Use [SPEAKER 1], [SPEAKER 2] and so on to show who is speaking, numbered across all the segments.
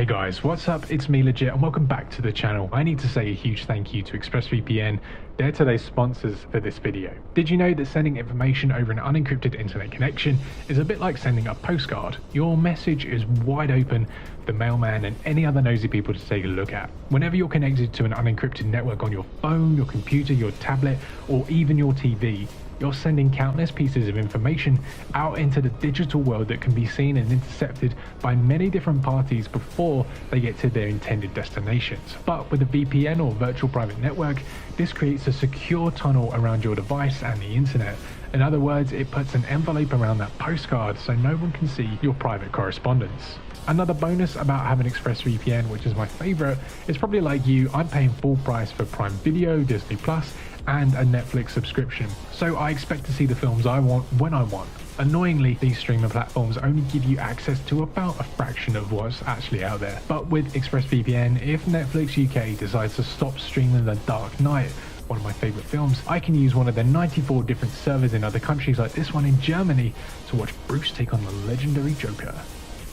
[SPEAKER 1] Hey guys, what's up? It's me Legit and welcome back to the channel. I need to say a huge thank you to ExpressVPN. They're today's sponsors for this video. Did you know that sending information over an unencrypted internet connection is a bit like sending a postcard? Your message is wide open for the mailman and any other nosy people to take a look at. Whenever you're connected to an unencrypted network on your phone, your computer, your tablet, or even your TV, you're sending countless pieces of information out into the digital world that can be seen and intercepted by many different parties before they get to their intended destinations. But with a VPN or virtual private network, this creates a secure tunnel around your device and the internet. In other words, it puts an envelope around that postcard so no one can see your private correspondence. Another bonus about having ExpressVPN, which is my favorite, is probably like you, I'm paying full price for Prime Video, Disney Plus, and a Netflix subscription. So I expect to see the films I want when I want. Annoyingly, these streaming platforms only give you access to about a fraction of what's actually out there. But with ExpressVPN, if Netflix UK decides to stop streaming The Dark Knight, one of my favorite films, I can use one of their 94 different servers in other countries like this one in Germany to watch Bruce take on the legendary Joker.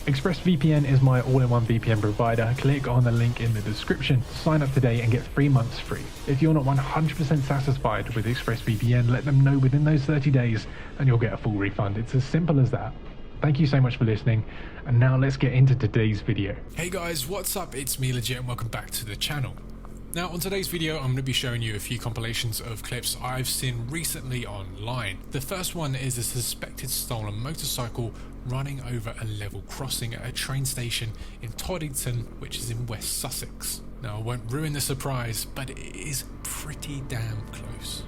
[SPEAKER 1] ExpressVPN is my all-in-one VPN provider. Click on the link in the description to sign up today and get 3 months free. If you're not 100% satisfied with ExpressVPN, let them know within those 30 days and you'll get a full refund. It's as simple as that. Thank you so much for listening, and now let's get into today's video.
[SPEAKER 2] Hey guys, what's up? It's me Legit and welcome back to the channel. Now on today's video I'm going to be showing you a few compilations of clips I've seen recently online. The first one is a suspected stolen motorcycle running over a level crossing at a train station in Toddington, which is in West Sussex. Now I won't ruin the surprise, but it is pretty damn close.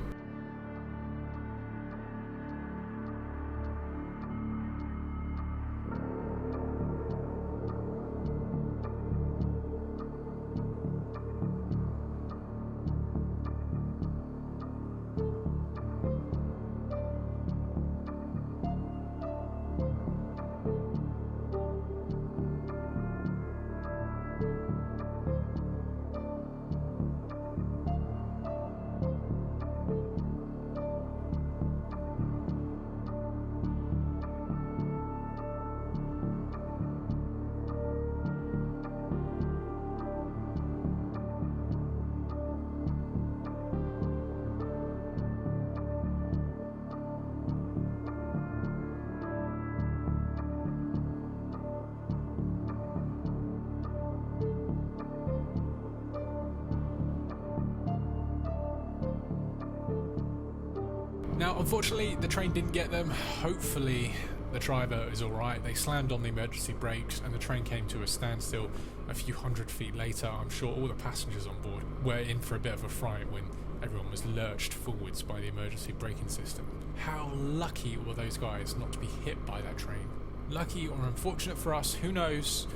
[SPEAKER 2] Now, unfortunately, the train didn't get them. Hopefully, the driver is alright. They slammed on the emergency brakes and the train came to a standstill a few hundred feet later. I'm sure all the passengers on board were in for a bit of a fright when everyone was lurched forwards by the emergency braking system. How lucky were those guys not to be hit by that train? Lucky or unfortunate for us, who knows?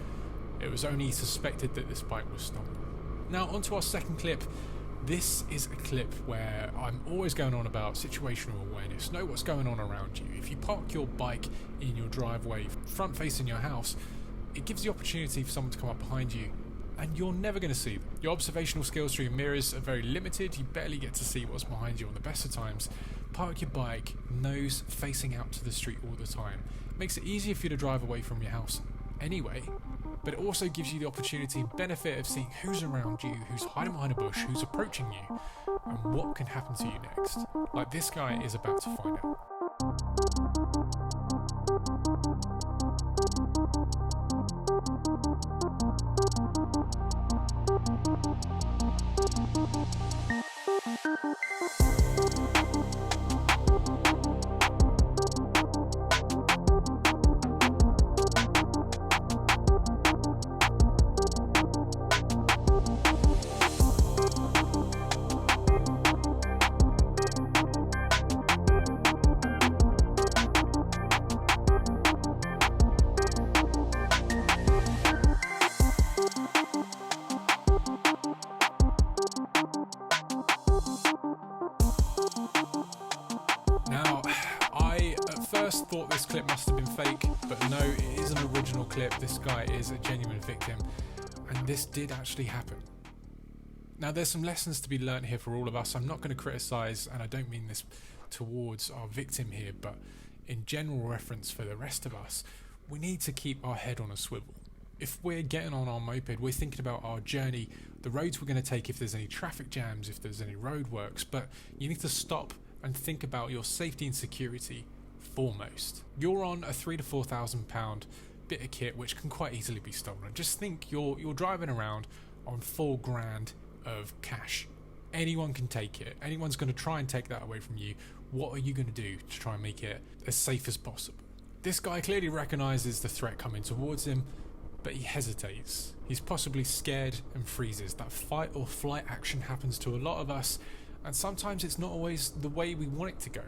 [SPEAKER 2] It was only suspected that this bike was stolen. Now, onto our second clip. This is a clip where I'm always going on about situational awareness. Know what's going on around you. If you park your bike in your driveway, front facing your house, it gives the opportunity for someone to come up behind you and you're never going to see them. Your observational skills through your mirrors are very limited. You barely get to see what's behind you on the best of times. Park your bike nose facing out to the street all the time. It makes it easier for you to drive away from your house anyway, but it also gives you the opportunity and benefit of seeing who's around you, who's hiding behind a bush, who's approaching you, and what can happen to you next. Like this guy is about to find out. Now, I at first thought this clip must have been fake, but no, it is an original clip. This guy is a genuine victim, and this did actually happen. Now, there's some lessons to be learnt here for all of us. I'm not going to criticise, and I don't mean this towards our victim here, but in general reference for the rest of us, we need to keep our head on a swivel. If we're getting on our moped, we're thinking about our journey, the roads we're going to take, if there's any traffic jams, if there's any roadworks, but you need to stop and think about your safety and security foremost. You're on a £3,000 to £4,000 bit of kit which can quite easily be stolen. Just think you're driving around on £4,000 of cash. Anyone can take it. Anyone's going to try and take that away from you. What are you going to do to try and make it as safe as possible? This guy clearly recognises the threat coming towards him, but he hesitates. He's possibly scared and freezes. That fight or flight action happens to a lot of us, and sometimes it's not always the way we want it to go.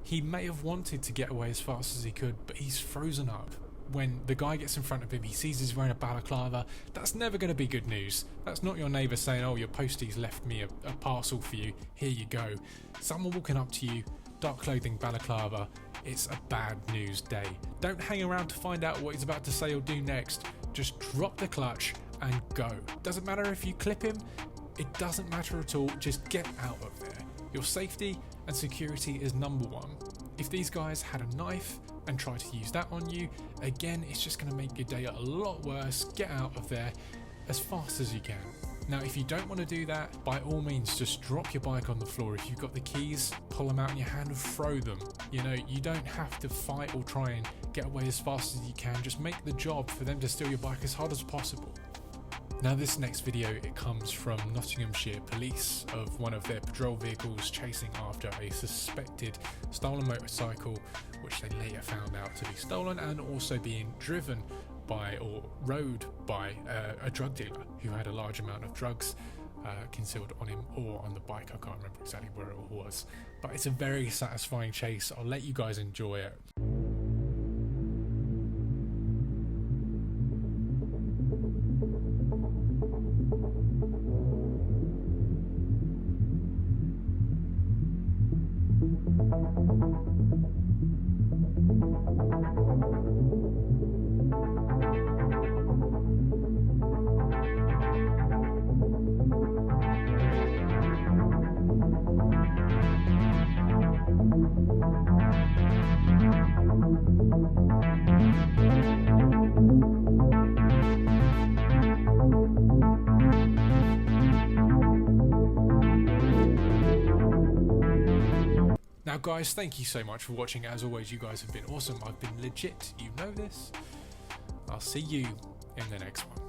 [SPEAKER 2] He may have wanted to get away as fast as he could, but he's frozen up. When the guy gets in front of him, he sees he's wearing a balaclava. That's never going to be good news. That's not your neighbour saying, oh, your postie's left me a parcel for you, here you go. Someone walking up to you, dark clothing, balaclava. It's a bad news day. Don't hang around to find out what he's about to say or do next. Just drop the clutch and go. Doesn't matter if you clip him, it doesn't matter at all. Just get out of there. Your safety and security is number one. If these guys had a knife and tried to use that on you, again, it's just going to make your day a lot worse. Get out of there as fast as you can. Now, if you don't want to do that, by all means, just drop your bike on the floor. If you've got the keys, pull them out in your hand and throw them. You know, you don't have to fight or try and get away as fast as you can. Just make the job for them to steal your bike as hard as possible. Now, this next video, it comes from Nottinghamshire Police of one of their patrol vehicles chasing after a suspected stolen motorcycle, which they later found out to be stolen and also being driven by or rode by a drug dealer who had a large amount of drugs concealed on him or on the bike. I can't remember exactly where it was, but it's a very satisfying chase. I'll let you guys enjoy it. Now guys, thank you so much for watching. As always, you guys have been awesome. I've been legit, you know this. I'll see you in the next one.